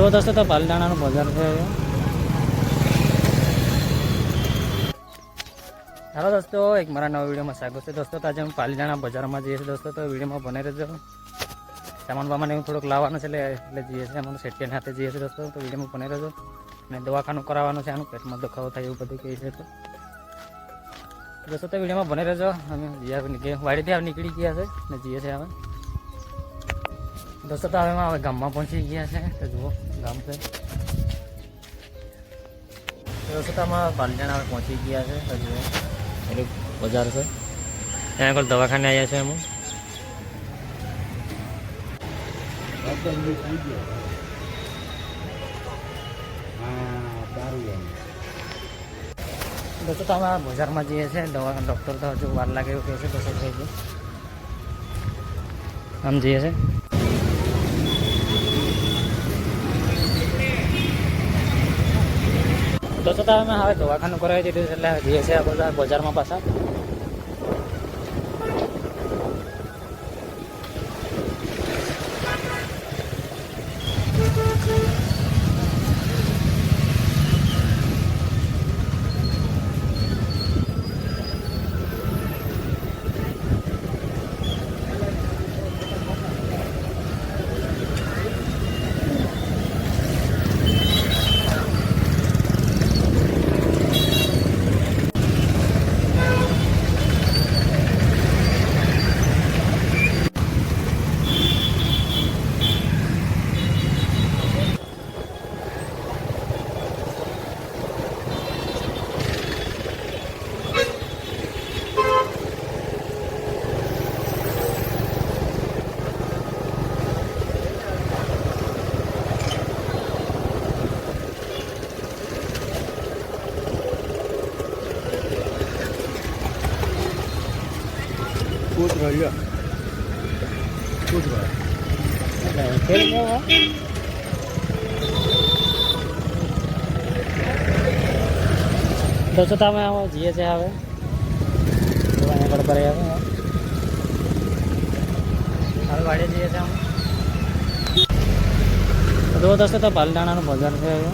જો દોસ્તો તો પાલડાણાનું બજાર છે. હાલો દોસ્તો, એક મારા નવા વિડીયોમાં સ્વાગત છે. દોસ્તો તો આજે હું પાલડાણા બજારમાં જઈએ છીએ. દોસ્તો તો વિડીયોમાં બને રહેજો. સામાન બામાન એવું થોડુંક લાવવાનું છે એટલે જઈએ છીએ. અમારું શેઠિયાની હાથે જઈએ છીએ દોસ્તો. તો વિડીયોમાં બને રહેજો. અને દવાખાનું કરાવવાનું છે, આનું પેટમાં દુખાવો થાય એવું બધું કહે છે. તો દોસ્તો તો વિડીયોમાં બને રહેજો. અમે વાડીથી નીકળી ગયા છે ને જઈએ છીએ હવે. દોસ્તો તો હવે ગામમાં પહોંચી ગયા છે. તો જુઓ ગામ છે. દોસ્તો તો અમે પાલડાણા હવે પહોંચી ગયા છે. તો જુઓ એટલે બજાર છે. ત્યાં આગળ દવાખાને આવ્યા છે અમે. દોસ્તો તો અમે બજારમાં જઈએ છીએ. ડૉક્ટર તો હજુ વાર લાગે એવું કહે છે. દોસ્તો થઈ ગયું આમ જઈએ છીએ. દોસ્તો તો અમે હવે દવાખાનું કરાવી દીધું એટલે જઈએ છીએ આ બધા બજારમાં પાછા. દોસ્તો તો અમે જઈએ છીએ હવે આગળ પર હવે વાડીએ જઈએ છીએ અમે. જો દોસ્તો તો પાલડાણાનું બજાર છે હવે.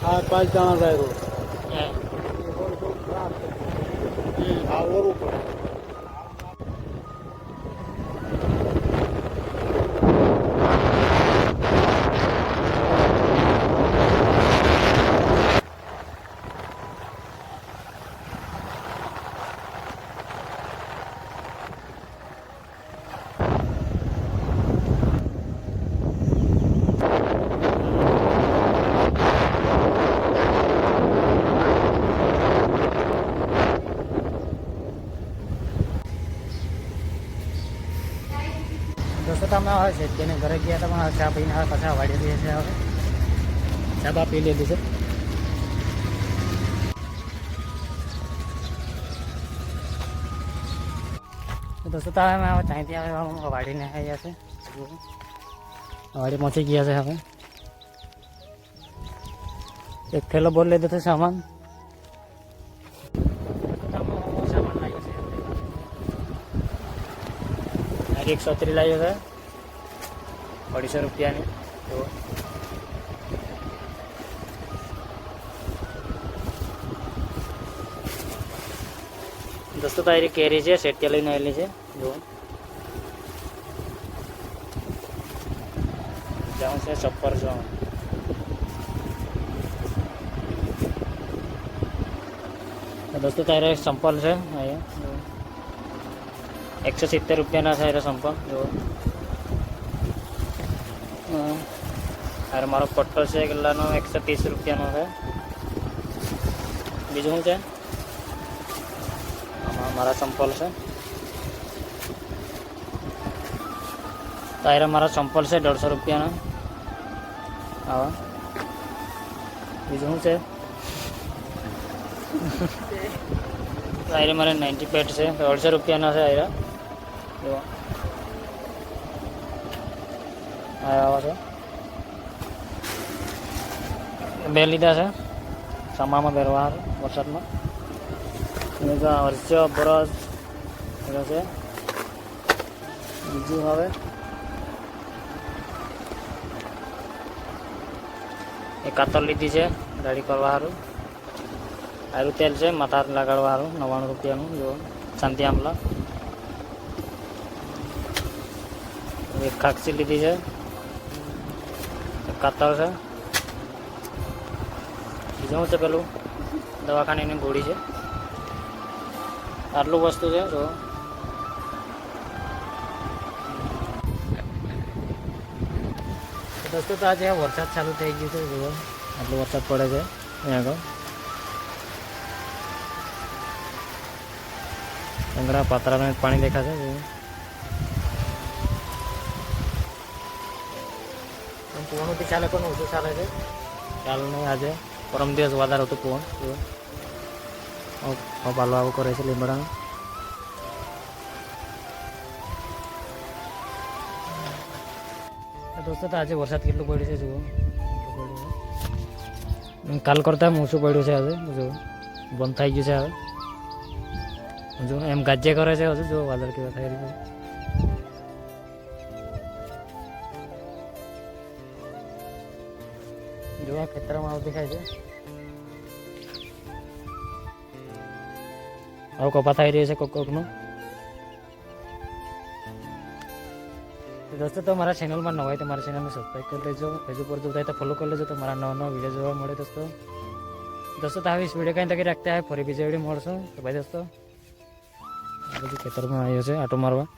આ 5 દાણા જાય રોડ હે રોડ તો ખરાબ છે આ ઓરું પડે દોસ્તો તમે હવે છે તેને ઘરે ગયા હતા પણ હવે ચા પીને હવે પાછા વાડી દઈએ છે હવે ચા બા પી લીધી છે દોસ્તો તો હવે હવે ત્યાંથી હવે વાડીને આવ્યા છે વાડી પહોંચી ગયા છે હવે એક થેલો બોલ લીધો છે સામાન સામાન લાગ્યો છે 130 લાવ્યો છે 250 રૂપિયાની તો દોસ્તો તારી કેરી છે શેટ્યા લઈને આવેલી છે જો જાઉં છે ચપ્પર જો દોસ્તો તારે સંપલ છે અહીંયા 170 રૂપિયાના છે સંપલ જો અરે મારો પટ્ટો છે કેટલાનો 130 રૂપિયાનો છે બીજું શું છે આમાં મારા સંપલ છે તારે મારા સંપલ છે 150 રૂપિયાના આવા બીજું શું છે તારે મારે 90 પેટ છે 150 રૂપિયાના છે આયરા જો આવા છે બે લીધા છે સમામાં પહેરવા વરસાદમાં અરચો બ્રશ છે બીજું હવે એ કાતર લીધી છે દાઢી કરવા સારું સારું તેલ છે માથા લગાડવા સારું 99 રૂપિયાનું જો શાંતિ આમલા એક ખાક્ષી લીધી છે કાતર છે બીજું શું છે પેલું દવાખાનાની ગોળી છે આટલું વસ્તુ છે તો દોસ્તો તો આજે વરસાદ ચાલુ થઈ ગયો છે જુઓ આટલો વરસાદ પડે છે અહીંયા આગળ ડંગરા પાતળામાં પાણી દેખાશે કુવાનું બી ચાલે પણ ઓછું ચાલે છે ચાલુ નહીં આજે પરમ દિવસ વધારે હતું કુવન પાલો આવો કરે છે લીમડાનો દોસ્તો તો આજે વરસાદ કેટલું પડ્યું છે જુઓ કાલ કરતાં ઓછું પડ્યું છે આજે જુઓ બંધ થઈ ગયું છે હવે જો એમ ગાજ્ય કરે છે હજુ જો વાદળ કેવા થઈ રહ્યું જો આ ખેતરમાં આવું દેખાય છે આવું કપા થઈ રહ્યું છે કોકનું દોસ્તો તો મારા ચેનલમાં નવા હોય તો મારા ચેનલને સબસ્ક્રાઈબ કરી લેજો હજુ પર જો થાય તો ફોલો કરી લેજો તો મારા નવા નવા વિડીયો જોવા મળે દોસ્તો તો હવે વિડીયો કંઈ તકી રાખતા હોય ફરી બીજા વિડીયો મળશું તો ભાઈ દોસ્તો બધું ખેતરમાં આવ્યો છે આટો મારવા